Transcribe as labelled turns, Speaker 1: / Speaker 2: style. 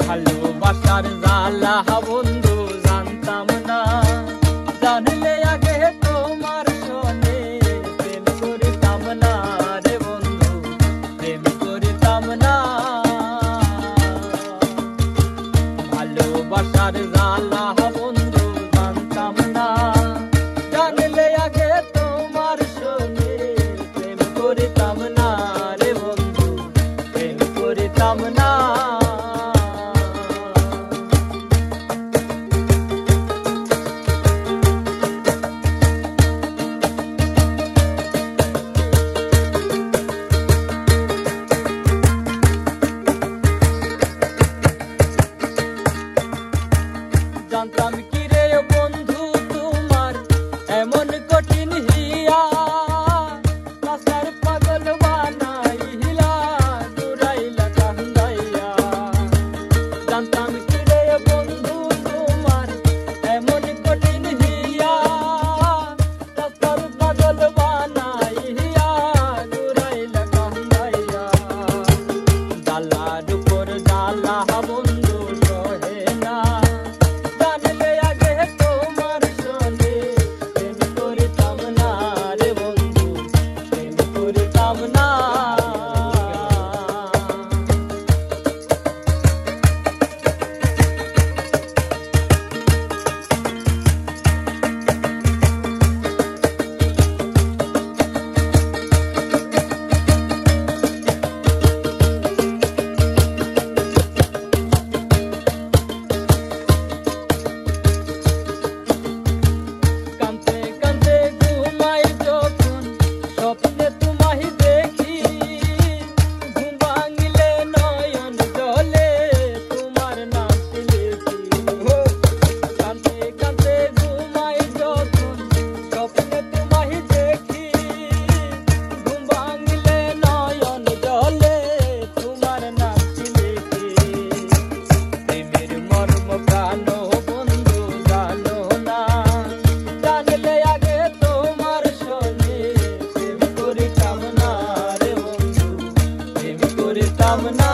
Speaker 1: ভালোবাসার জ্বালা বন্ধু জানতাম না, জানলে আগে তোমার সনে প্রেম করিতাম না রে বন্ধু, প্রেম করিতাম না। ভালোবাসার জ্বালা বন্ধু জানতাম না, জানলে আগে তোমার সনে প্রেম করিতাম না রে বন্ধু, প্রেম করিতাম না। জানতাম কি রে বন্ধু তোমার এমন কঠিন হিয়া, কাসার পাগল বানাইলা দূরাইলা কান্দাইয়া। জানতাম কি রে বন্ধু তোমার এমন কঠিন হিয়া, কাসার পাগল বানাইয়া দূরাইলা কান্দাইয়া। জ্বালার উপর জ্বালা বন্ধু সহে না, জানলে আগে তোমার সনে প্রেম করিতাম না রে বন্ধু, প্রেম করিতাম না। কাঁদতে কাঁদতে ঘুমাই যখন স্বপ্নে তোমায় দেখি, ঘুম ভাঙিলে নয়ন জলে তোমার নামটি লিখি। কাঁদতে কাঁদতে ঘুমাই যখন স্বপ্নে তোমায় দেখি, ঘুম ভাঙিলে নয়ন জলে তোমার নামটি লিখি। প্রেমের মর্ম প্রাণ বন্ধু জানো না, জানলে আগে তোমার সনে প্রেম করিতাম না রে বন্ধু, প্রেম করিতাম না।